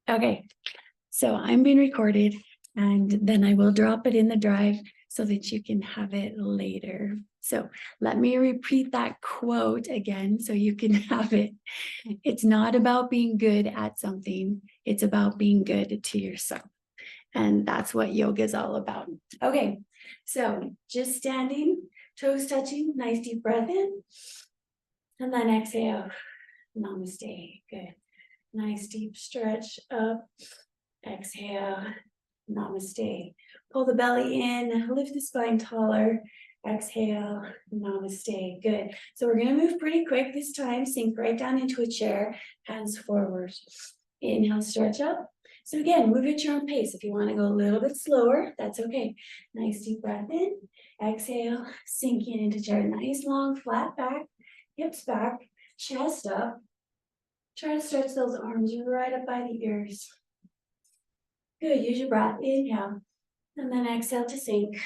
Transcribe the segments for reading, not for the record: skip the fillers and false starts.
Okay, so I'm being recorded and then I will drop it in the drive so that you can have it later. So let me repeat that quote again so you can have it. It's not about being good at something, it's about being good to yourself. And that's what yoga is all about. Okay, so just standing, toes touching, nice deep breath in, and then exhale. Namaste. Good. Nice deep stretch up. Exhale. Namaste. Pull the belly in, lift the spine taller. Exhale. Namaste. Good. So we're going to move pretty quick this time. Sink right down into a chair, hands forward. Inhale, stretch up. So again, move at your own pace. If you want to go a little bit slower, that's okay. Nice deep breath in. Exhale, sinking into chair. Nice long flat back, hips back, chest up. Try to stretch those arms right up by the ears. Good, use your breath, inhale, and then exhale to sink.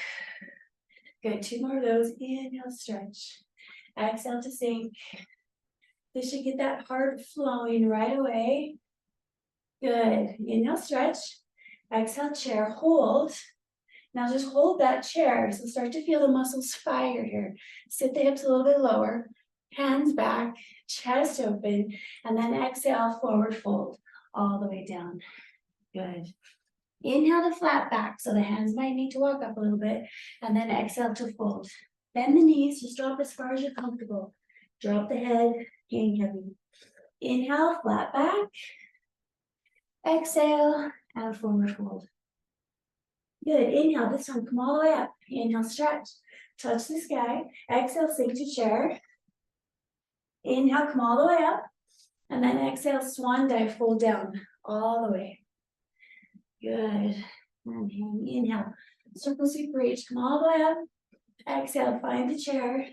Good, 2 more of those, inhale, stretch. Exhale to sink. This should get that heart flowing right away. Good, inhale, stretch. Exhale, chair, hold. Now just hold that chair, so start to feel the muscles fire here. Sit the hips a little bit lower, hands back, chest open, and then exhale, forward fold, all the way down. Good. Inhale to flat back, so the hands might need to walk up a little bit, and then exhale to fold. Bend the knees, just drop as far as you're comfortable. Drop the head, hang heavy. Inhale, flat back. Exhale, and forward fold. Good, inhale, this time come all the way up. Inhale, stretch, touch the sky. Exhale, sink to chair. Inhale, come all the way up. And then exhale, swan dive, fold down, all the way. Good, and hang, inhale. Circle sweep reach, come all the way up. Exhale, find the chair.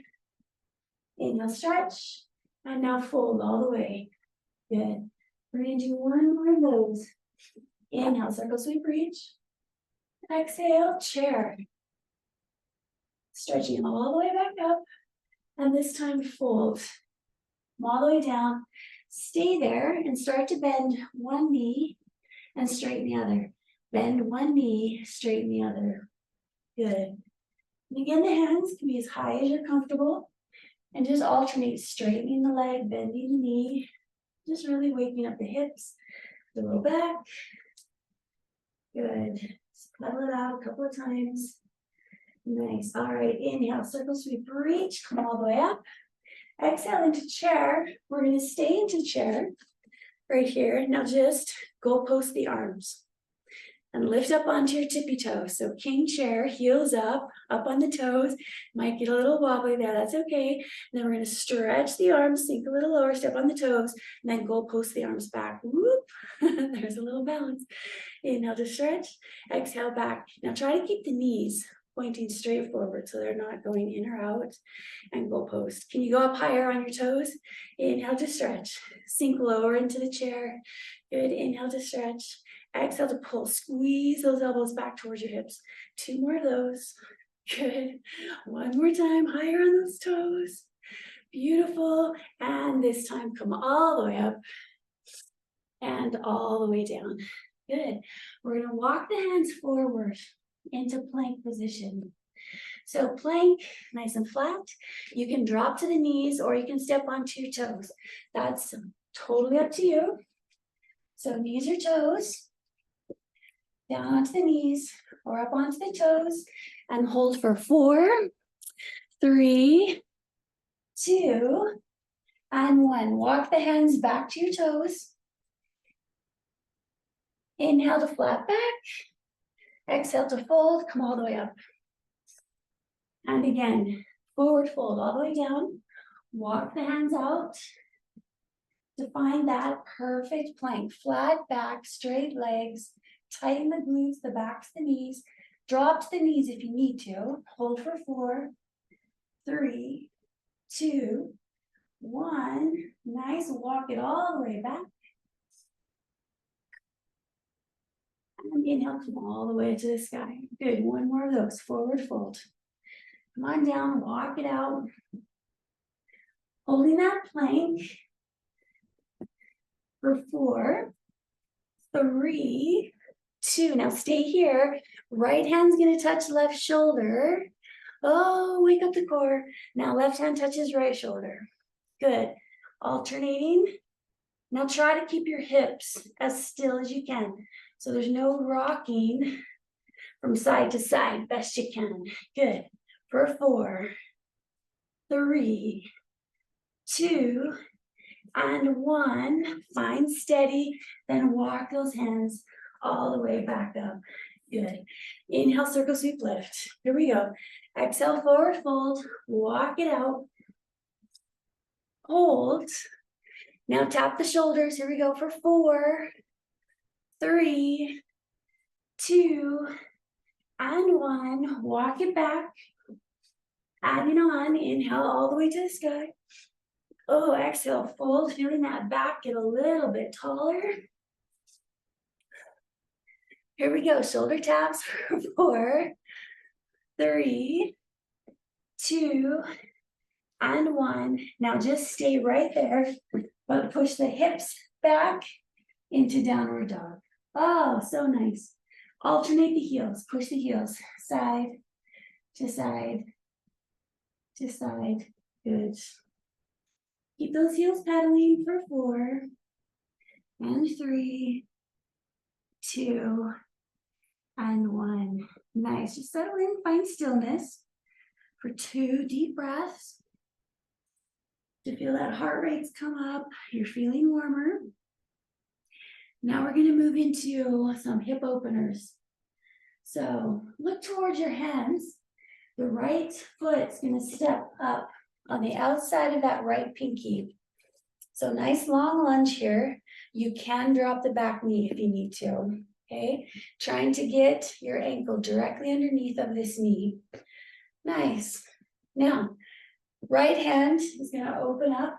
Inhale, stretch. And now fold all the way. Good. We're going to do 1 more of those. Inhale, circle sweep reach. Exhale, chair. Stretching all the way back up. And this time fold. Come all the way down. Stay there and start to bend one knee and straighten the other. Bend one knee, straighten the other. Good. And again, the hands can be as high as you're comfortable. And just alternate straightening the leg, bending the knee. Just really waking up the hips, the low back. Good. Just pedal it out a couple of times. Nice. All right. Inhale, circle sweep, reach. Come all the way up. Exhale into chair. We're going to stay into chair right here. Now just go post the arms. And lift up onto your tippy toes. So king chair, heels up on the toes. Might get a little wobbly there, that's okay. And then we're gonna stretch the arms, sink a little lower, step on the toes, and then go post the arms back. Whoop, there's a little balance. Inhale to stretch, exhale back. Now try to keep the knees pointing straight forward so they're not going in or out, and go post. Can you go up higher on your toes? Inhale to stretch, sink lower into the chair. Good, inhale to stretch. Exhale to pull, squeeze those elbows back towards your hips. 2 more of those. Good. 1 more time, higher on those toes. Beautiful. And this time, come all the way up and all the way down. Good. We're going to walk the hands forward into plank position. So plank, nice and flat. You can drop to the knees or you can step onto your toes. That's totally up to you. So knees or toes. Down onto the knees or up onto the toes and hold for 4, 3, 2, and 1. Walk the hands back to your toes. Inhale to flat back. Exhale to fold. Come all the way up. And again, forward fold all the way down. Walk the hands out to find that perfect plank. Flat back, straight legs. Tighten the glutes, the backs, the knees. Drop to the knees if you need to. Hold for 4, 3, 2, 1. Nice. Walk it all the way back. And inhale, come all the way to the sky. Good. 1 more of those. Forward fold. Come on down. Walk it out. Holding that plank for 4, 3, 2. Now stay here. Right hand's gonna touch left shoulder. Oh, wake up the core. Now left hand touches right shoulder. Good. Alternating. Now try to keep your hips as still as you can. So there's no rocking from side to side, best you can. Good. For 4, 3, 2, and 1. Find steady, then walk those hands all the way back up. Good. Inhale, circle sweep lift. Here we go. Exhale, forward fold. Walk it out. Hold. Now tap the shoulders. Here we go for 4, 3, 2, and 1. Walk it back. Adding on. Inhale all the way to the sky. Oh, exhale, fold, feeling that back get a little bit taller. Here we go, shoulder taps for 4, 3, 2, and 1. Now just stay right there, but push the hips back into downward dog. Oh, so nice. Alternate the heels, push the heels, side to side to side. Good. Keep those heels pedaling for 4, and 3, 2, and 1. Nice. Just settle in, find stillness for 2 deep breaths. To feel that heart rate's come up. You're feeling warmer. Now we're going to move into some hip openers. So look towards your hands. The right foot's going to step up on the outside of that right pinky. So nice long lunge here. You can drop the back knee if you need to. Okay, trying to get your ankle directly underneath of this knee. Nice. Now, right hand is going to open up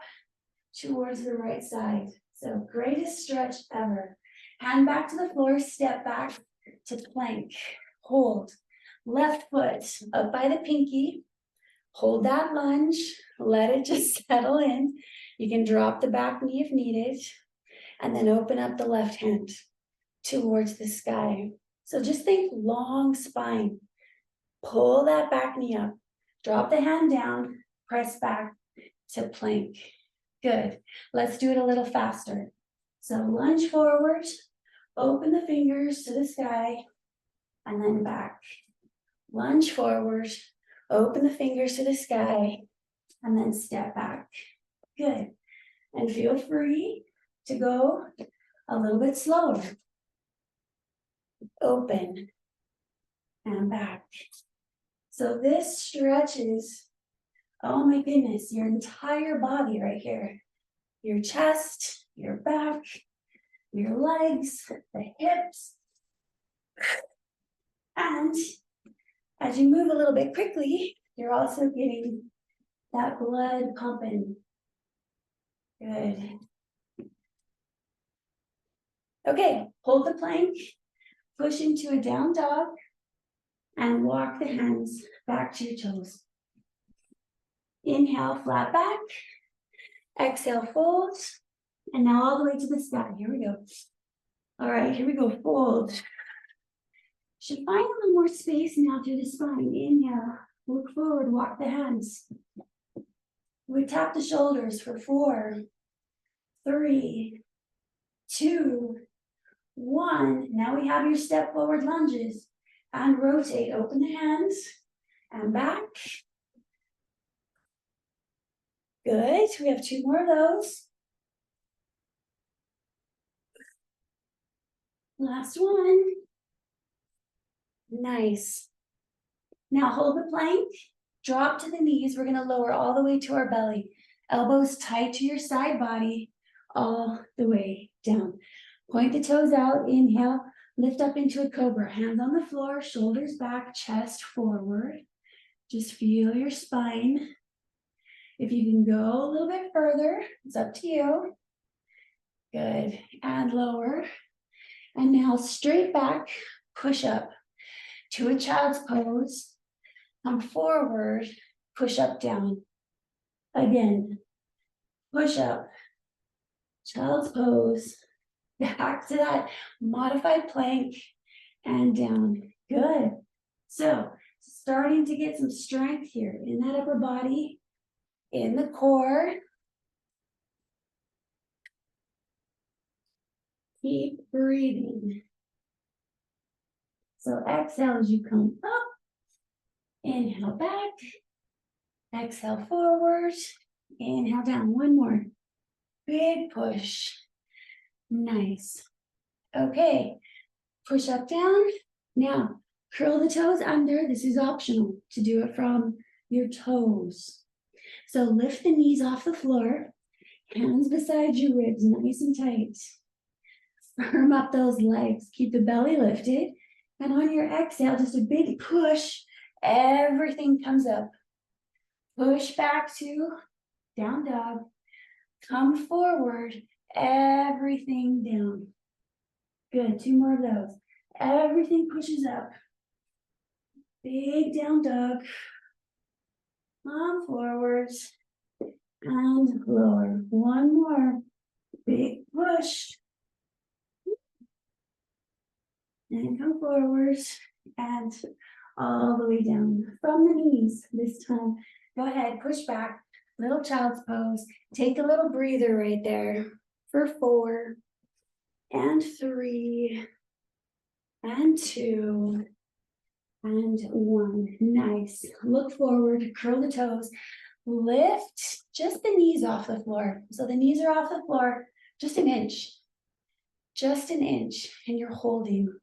towards the right side. So greatest stretch ever. Hand back to the floor, step back to plank. Hold. Left foot up by the pinky. Hold that lunge. Let it just settle in. You can drop the back knee if needed. And then open up the left hand towards the sky. So just think long spine. Pull that back knee up. Drop the hand down. Press back to plank. Good. Let's do it a little faster. So lunge forward. Open the fingers to the sky. And then back. Lunge forward. Open the fingers to the sky. And then step back. Good. And feel free to go a little bit slower. Open and back. So this stretches, oh my goodness, your entire body right here. Your chest, your back, your legs, the hips. And as you move a little bit quickly, you're also getting that blood pumping. Good. Okay, hold the plank, push into a down dog, and walk the hands back to your toes. Inhale, flat back. Exhale, fold. And now all the way to the sky. Here we go. All right, here we go, fold. Should find a little more space now through the spine. Inhale, look forward, walk the hands. We tap the shoulders for 4, 3, 2, 1. Now we have your step forward lunges. And rotate, open the hands and back. Good, we have 2 more of those. Last one. Nice. Now hold the plank, drop to the knees. We're gonna lower all the way to our belly. Elbows tight to your side body, all the way down. Point the toes out, inhale. Lift up into a cobra, hands on the floor, shoulders back, chest forward. Just feel your spine. If you can go a little bit further, it's up to you. Good, and lower. And now straight back, push up to a child's pose. Come forward, push up, down. Again, push up, child's pose, Back to that modified plank and down. Good. So starting to get some strength here in that upper body, in the core. Keep breathing. So exhale as you come up. Inhale back. Exhale forward. Inhale down. One more. Big push. Nice. Okay. Push up, down. Now, curl the toes under. This is optional to do it from your toes. So lift the knees off the floor. Hands beside your ribs, nice and tight. Firm up those legs. Keep the belly lifted. And on your exhale, just a big push. Everything comes up. Push back to down dog. Come forward. Everything down. Good. 2 more of those. Everything pushes up. Big down dog. Come forward. And lower. 1 more. Big push. And come forward. And all the way down from the knees this time. Go ahead, push back, little child's pose. Take a little breather right there for 4 and 3 and 2 and 1. Nice. Look forward, curl the toes, lift just the knees off the floor. So the knees are off the floor, just an inch, and you're holding.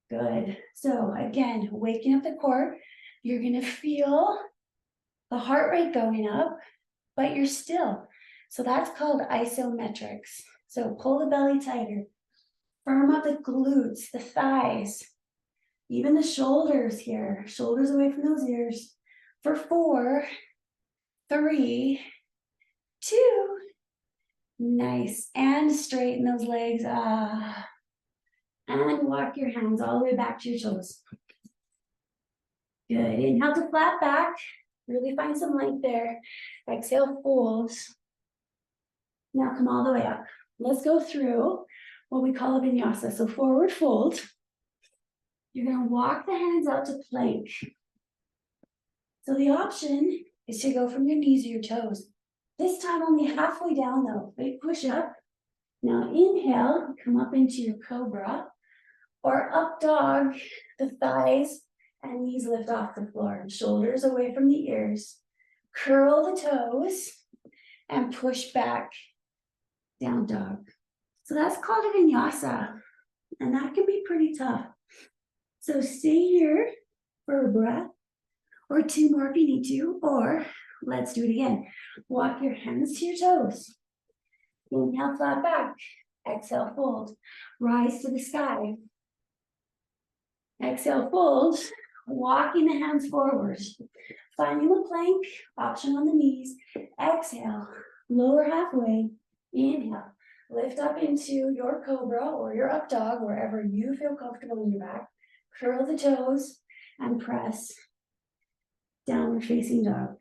Good. So again, waking up the core, you're gonna feel the heart rate going up, but you're still. So that's called isometrics. So pull the belly tighter, firm up the glutes, the thighs, even the shoulders here, shoulders away from those ears for 4, 3, 2, nice, and straighten those legs, and walk your hands all the way back to your toes. Good, inhale to flat back, really find some length there. Exhale, fold. Now come all the way up. Let's go through what we call a vinyasa. So forward fold. You're gonna walk the hands out to plank. So the option is to go from your knees to your toes. This time only halfway down though, big push up. Now inhale, come up into your cobra or up dog, the thighs and knees lift off the floor, shoulders away from the ears. Curl the toes and push back, down dog. So that's called a vinyasa, and that can be pretty tough. So stay here for a breath or 2 more if you need to, or let's do it again. Walk your hands to your toes. Inhale, flat back. Exhale, fold. Rise to the sky. Exhale, fold. Walking the hands forward. Finding the plank, option on the knees. Exhale, lower halfway. Inhale, lift up into your cobra or your up dog, wherever you feel comfortable in your back. Curl the toes and press downward facing dog.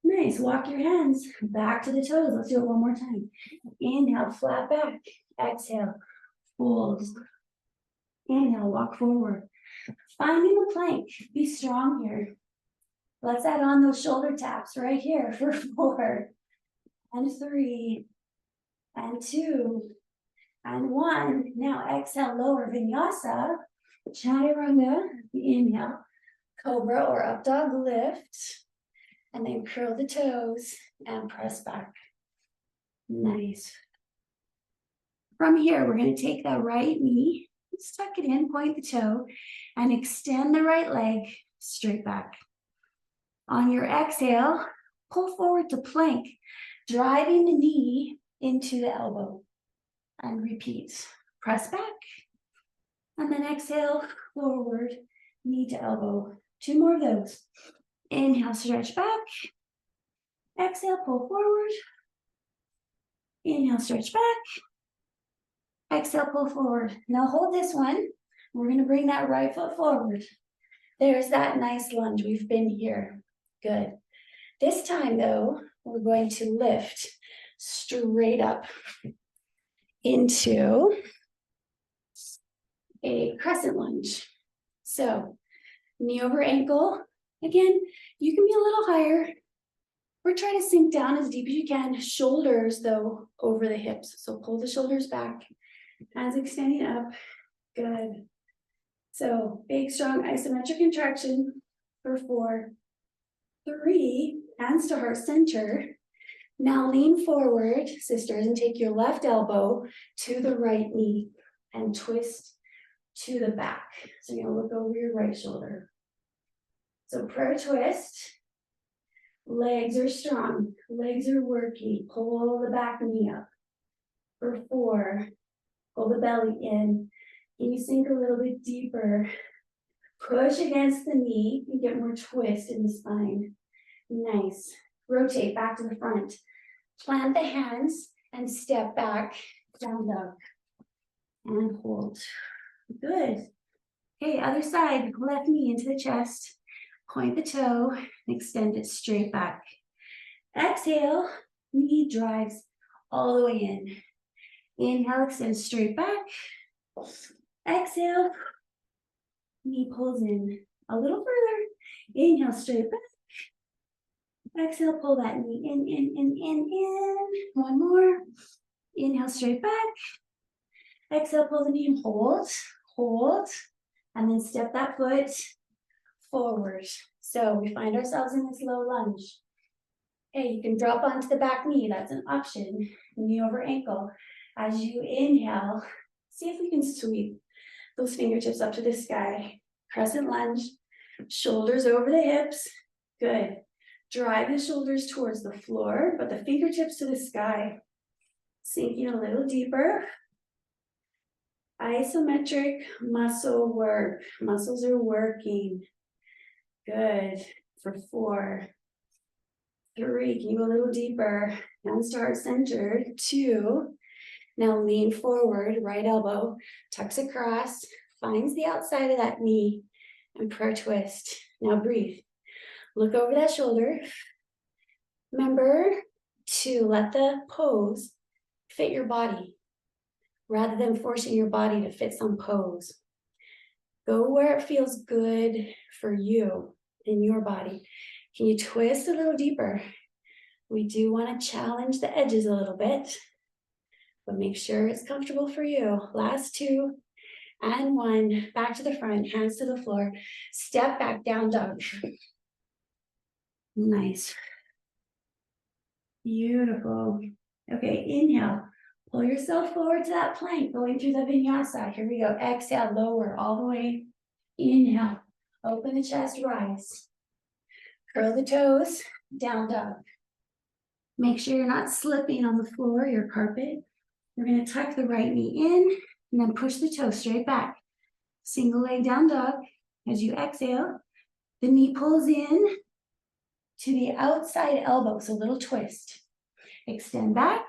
Nice, walk your hands back to the toes. Let's do it one more time. Inhale, flat back. Exhale, fold. Inhale, walk forward. Finding the plank, be strong here. Let's add on those shoulder taps right here for 4 and 3 and 2 and 1. Now exhale, lower vinyasa, chaturanga. Inhale, cobra or up dog lift, and then curl the toes and press back. Nice. From here, we're going to take that right knee, tuck it in, point the toe, and extend the right leg straight back. On your exhale, pull forward to plank, driving the knee into the elbow. And repeat. Press back. And then exhale, forward, knee to elbow. 2 more of those. Inhale, stretch back. Exhale, pull forward. Inhale, stretch back. Exhale, pull forward. Now hold this one. We're going to bring that right foot forward. There's that nice lunge. We've been here. Good. This time, though, we're going to lift straight up. into a crescent lunge. So knee over ankle. Again, you can be a little higher or try to sink down as deep as you can. Shoulders though over the hips. So pull the shoulders back, hands extending up. Good. So big, strong isometric contraction for 4, 3, hands to heart center. Now lean forward, sisters, and take your left elbow to the right knee and twist to the back. So you're gonna look over your right shoulder. So prayer twist. Legs are strong, legs are working. Pull the back knee up. For 4, pull the belly in. Can you sink a little bit deeper? Push against the knee and get more twist in the spine. Nice. Rotate back to the front. Plant the hands and step back, down dog. And hold. Good. Okay, other side, left knee into the chest. Point the toe and extend it straight back. Exhale, knee drives all the way in. Inhale, extend straight back. Exhale, knee pulls in a little further. Inhale, straight back. Exhale, pull that knee in. One more. Inhale, straight back. Exhale, pull the knee and hold. And then step that foot forward. So we find ourselves in this low lunge. Okay, you can drop onto the back knee. That's an option. Knee over ankle. As you inhale, see if we can sweep those fingertips up to the sky. Crescent lunge. Shoulders over the hips. Good. Drive the shoulders towards the floor, but the fingertips to the sky. Sinking a little deeper. Isometric muscle work. Muscles are working. Good. For 4, 3, can you go a little deeper? Hands to heart centered. 2. Now lean forward, right elbow, tucks across, finds the outside of that knee, and prayer twist. Now breathe. Look over that shoulder. Remember to let the pose fit your body rather than forcing your body to fit some pose. Go where it feels good for you in your body. Can you twist a little deeper? We do want to challenge the edges a little bit, but make sure it's comfortable for you. Last 2 and 1. Back to the front, hands to the floor. Step back, down dog. Nice. Beautiful. Okay, inhale. Pull yourself forward to that plank, going through the vinyasa. Here we go. Exhale, lower all the way. Inhale. Open the chest, rise. Curl the toes, down dog. Make sure you're not slipping on the floor, your carpet. We're going to tuck the right knee in and then push the toe straight back. Single leg down dog. As you exhale, the knee pulls in to the outside elbow, so a little twist. Extend back.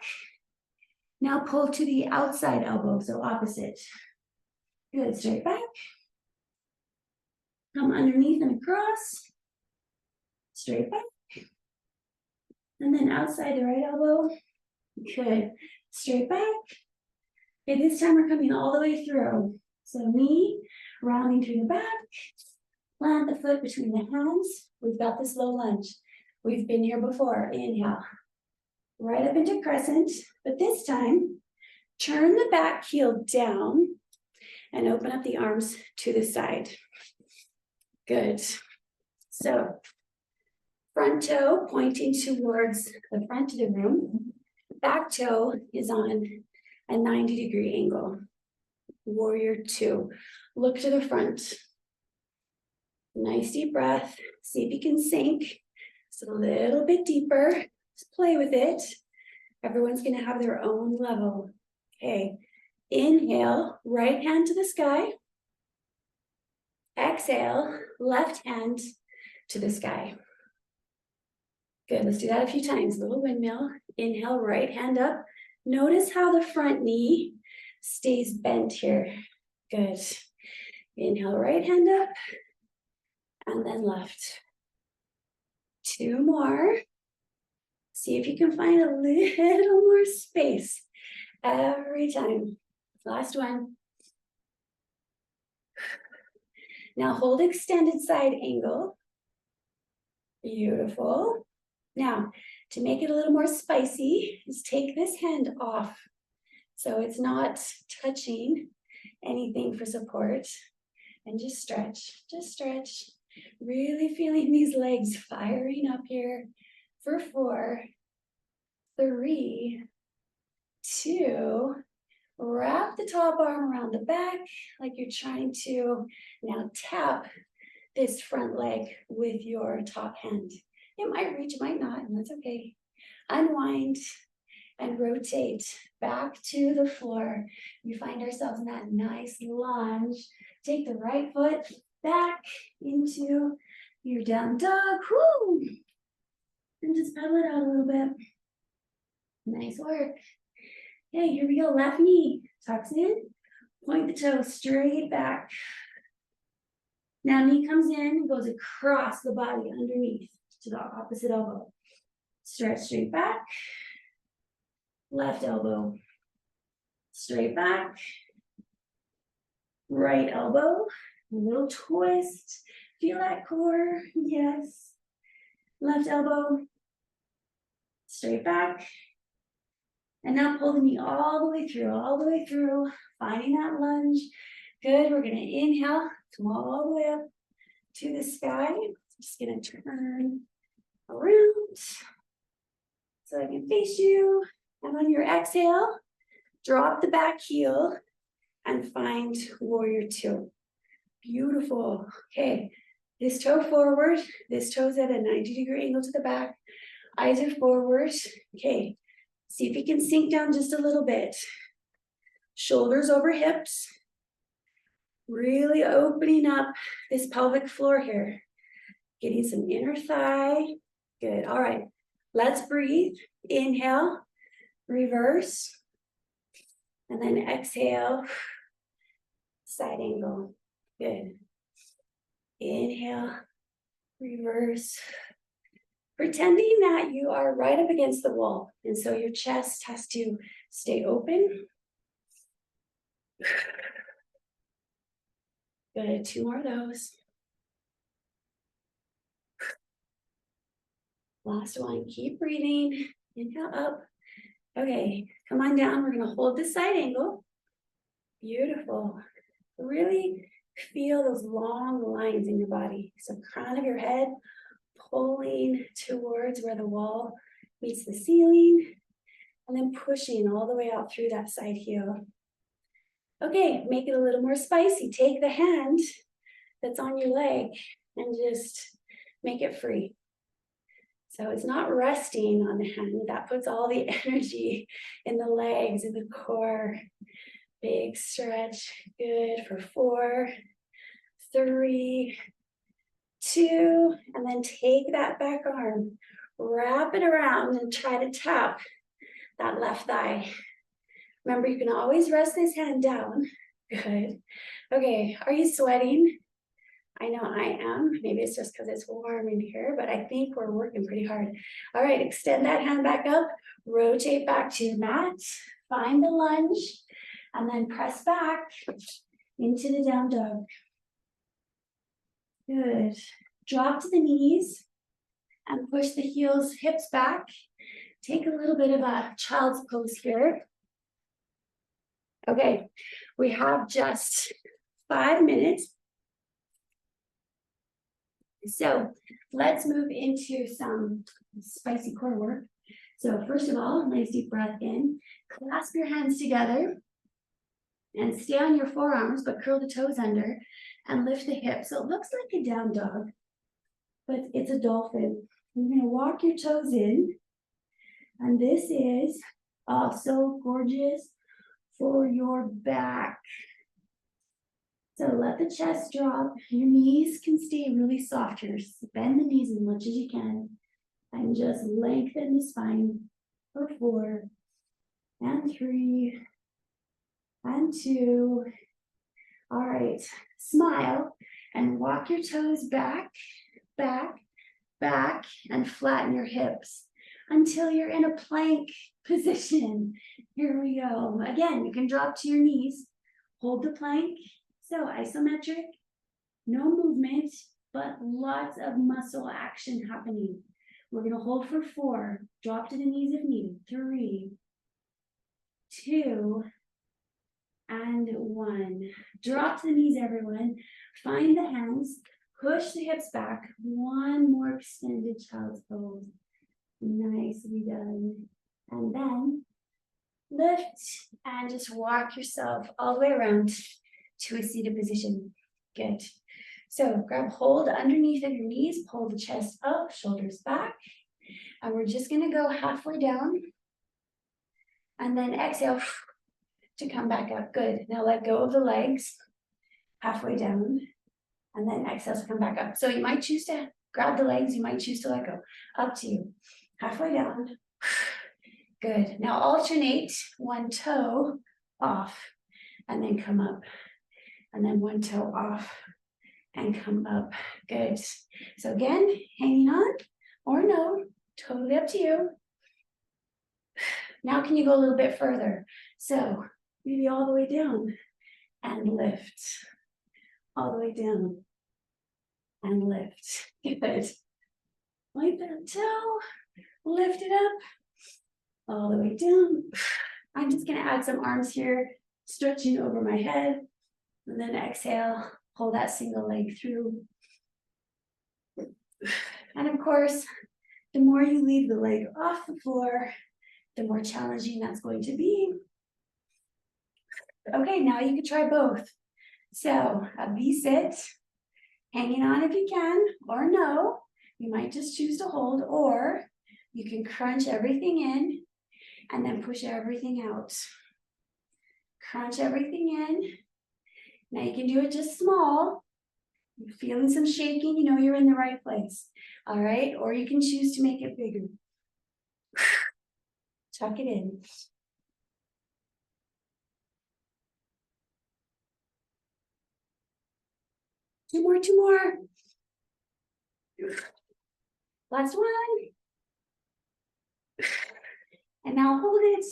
Now pull to the outside elbow, so opposite. Good, straight back. Come underneath and across. Straight back. And then outside the right elbow. Good, straight back. Okay, this time we're coming all the way through. So knee, rounding through the back. Plant the foot between the hands. We've got this low lunge. We've been here before. Inhale. Right up into crescent. But this time, turn the back heel down and open up the arms to the side. Good. So, front toe pointing towards the front of the room. Back toe is on a 90-degree angle. Warrior 2. Look to the front. Nice deep breath. See if you can sink. Just a little bit deeper. Just play with it. Everyone's going to have their own level. Okay. Inhale, right hand to the sky. Exhale, left hand to the sky. Good. Let's do that a few times. Little windmill. Inhale, right hand up. Notice how the front knee stays bent here. Good. Inhale, right hand up. And then left. 2 more. See if you can find a little more space. every time. Last one. Now hold extended side angle. Beautiful. Now, to make it a little more spicy, is take this hand off so it's not touching anything for support. And just stretch, just stretch. Really feeling these legs firing up here for 4, 3, 2, wrap the top arm around the back like you're trying to now tap this front leg with your top hand. It might reach, it might not, and that's okay. Unwind and rotate back to the floor. We find ourselves in that nice lunge. Take the right foot back into your down dog. Woo! And just pedal it out a little bit. Nice work. Okay, here we go. Left knee tucks in. Point the toe straight back. Now knee comes in, goes across the body underneath to the opposite elbow. Stretch straight back. Left elbow. Straight back. Right elbow. A little twist. Feel that core. Yes. Left elbow. Straight back. And now pull the knee all the way through, finding that lunge. Good, we're gonna inhale, come all the way up to the sky. Just gonna turn around so I can face you. And on your exhale, drop the back heel and find warrior 2. Beautiful. Okay, this toe forward, this toe's at a 90-degree angle to the back. Eyes are forward. Okay, see if you can sink down just a little bit. Shoulders over hips. Really opening up this pelvic floor here. Getting some inner thigh. Good. All right. Let's breathe. Inhale. Reverse. And then exhale. Side angle. Good. Inhale. Reverse. Pretending that you are right up against the wall. And so your chest has to stay open. Good, 2 more of those. Last one, keep breathing. Inhale up. Okay, come on down. We're gonna hold the side angle. Beautiful. Really feel those long lines in your body. So crown of your head pulling towards where the wall meets the ceiling, and then pushing all the way out through that side heel. Okay, make it a little more spicy. Take the hand that's on your leg and just make it free. So it's not resting on the hand. That puts all the energy in the legs and the core. Big stretch. Good for 4, 3, 2, and then take that back arm, wrap it around and try to tap that left thigh. Remember, you can always rest this hand down. Good. Okay, are you sweating? I know I am. Maybe it's just because it's warm in here, but I think we're working pretty hard. All right, extend that hand back up, rotate back to your mat, find the lunge, and then press back into the down dog. Good. Drop to the knees and push the heels, hips back. Take a little bit of a child's pose here. Okay, we have just 5 minutes. So let's move into some spicy core work. So first of all, nice deep breath in. Clasp your hands together and stay on your forearms, but curl the toes under and lift the hips. So it looks like a down dog, but it's a dolphin. You're gonna walk your toes in, and this is so gorgeous for your back. So let the chest drop. Your knees can stay really soft here. Bend the knees as much as you can and just lengthen the spine for 4 and 3 and 2. All right, smile and walk your toes back, back, back, and flatten your hips. until you're in a plank position. Here we go. Again, you can drop to your knees, hold the plank. So isometric, no movement, but lots of muscle action happening. We're going to hold for 4, drop to the knees if needed. 3, 2, and 1. Drop to the knees, everyone. Find the hands, push the hips back. One more extended child's pose. Nicely done. And then lift and just walk yourself all the way around to a seated position. Good. So grab hold underneath of your knees, pull the chest up, shoulders back. And we're just going to go halfway down. And then exhale to come back up. Good. Now let go of the legs, halfway down. And then exhale to come back up. So you might choose to grab the legs, you might choose to let go. Up to you. Halfway down. Good. Now alternate one toe off and then come up. And then one toe off and come up. Good. So again, hanging on or no, totally up to you. Now can you go a little bit further? So maybe all the way down and lift. All the way down and lift. Good. Wipe that toe, lift it up, all the way down. I'm just gonna add some arms here, stretching over my head, and then exhale, pull that single leg through. And of course, the more you leave the leg off the floor, the more challenging that's going to be. Okay, now you can try both. So a V-sit, hanging on if you can, or no. You might just choose to hold, or you can crunch everything in and then push everything out. Crunch everything in. Now you can do it just small. You're feeling some shaking, you know you're in the right place. All right, or you can choose to make it bigger. Tuck it in. Two more. Last one. And now hold it.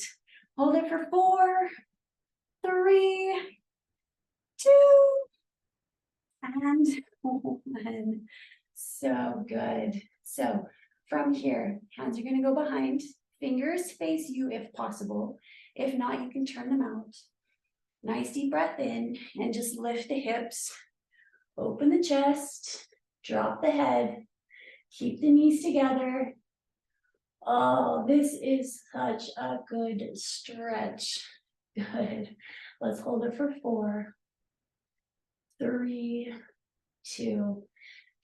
Hold it for 4, 3, 2, and 1. So good. So from here, hands are going to go behind. Fingers face you if possible. If not, you can turn them out. Nice deep breath in and just lift the hips. Open the chest. Drop the head. Keep the knees together. Oh, this is such a good stretch. Good. Let's hold it for 4, 3, 2.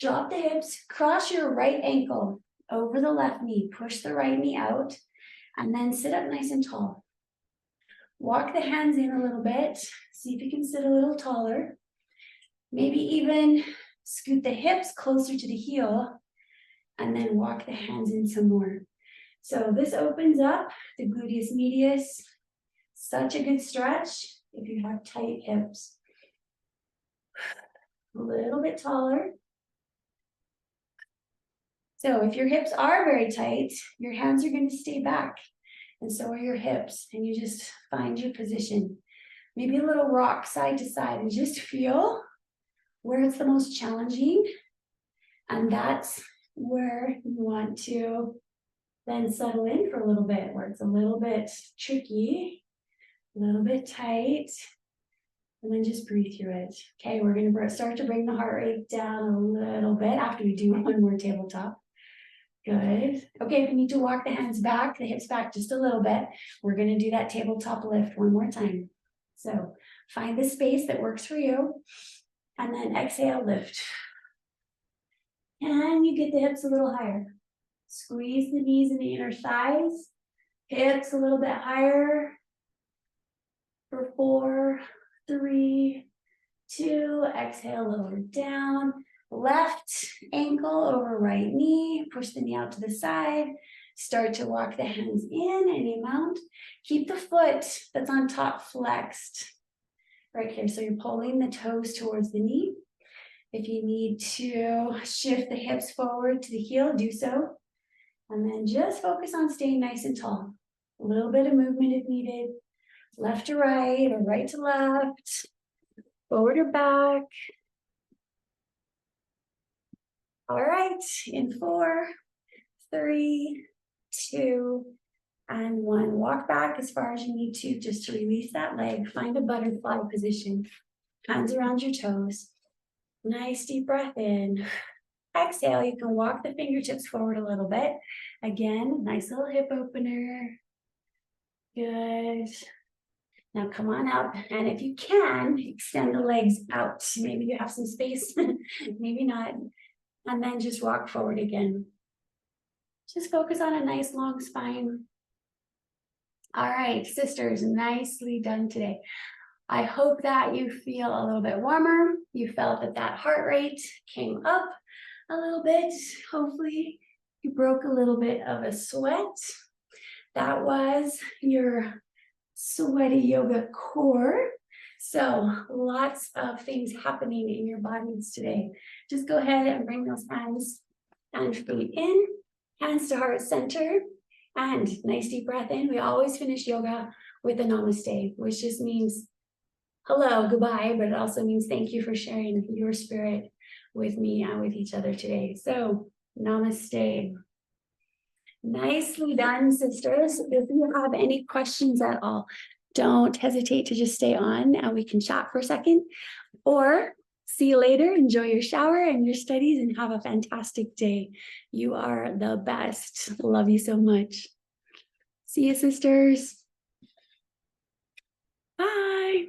Drop the hips. Cross your right ankle over the left knee. Push the right knee out. And then sit up nice and tall. Walk the hands in a little bit. See if you can sit a little taller. Maybe even scoot the hips closer to the heel. And then walk the hands in some more. So this opens up the gluteus medius. Such a good stretch if you have tight hips. A little bit taller. So if your hips are very tight, your hands are going to stay back. And so are your hips. And you just find your position. Maybe a little rock side to side and just feel where it's the most challenging. And that's where you want to then settle in for a little bit, where it's a little bit tricky, a little bit tight, and then just breathe through it. Okay, we're going to start to bring the heart rate down a little bit after we do one more tabletop. Good. Okay, if you need to walk the hands back, the hips back just a little bit, we're going to do that tabletop lift one more time. So find the space that works for you, and then exhale, lift. And you get the hips a little higher. Squeeze the knees and the inner thighs. Hips a little bit higher. For 4, 3, 2. Exhale, lower down. Left ankle over right knee. Push the knee out to the side. Start to walk the hands in any amount. Keep the foot that's on top flexed. Right here. So you're pulling the toes towards the knee. If you need to shift the hips forward to the heel, do so. And then just focus on staying nice and tall. A little bit of movement if needed. Left to right or right to left. Forward or back. All right, in 4, 3, 2, and 1. Walk back as far as you need to just to release that leg. Find a butterfly position. Hands around your toes. Nice deep breath in. Exhale, you can walk the fingertips forward a little bit. Again, nice little hip opener. Good. Now come on up, and if you can, extend the legs out. Maybe you have some space, maybe not. And then just walk forward again. Just focus on a nice long spine. All right, sisters, nicely done today. I hope that you feel a little bit warmer. You felt that that heart rate came up a little bit. Hopefully you broke a little bit of a sweat. That was your sweaty yoga core. So lots of things happening in your bodies today. Just go ahead and bring those hands and feet in, hands to heart center, and nice deep breath in. We always finish yoga with a namaste, which just means hello, goodbye, but it also means thank you for sharing your spirit with me and with each other today. So namaste. Nicely done, sisters. If you have any questions at all, don't hesitate to just stay on and we can chat for a second. Or see you later. Enjoy your shower and your studies and have a fantastic day. You are the best. Love you so much. See you, sisters. Bye.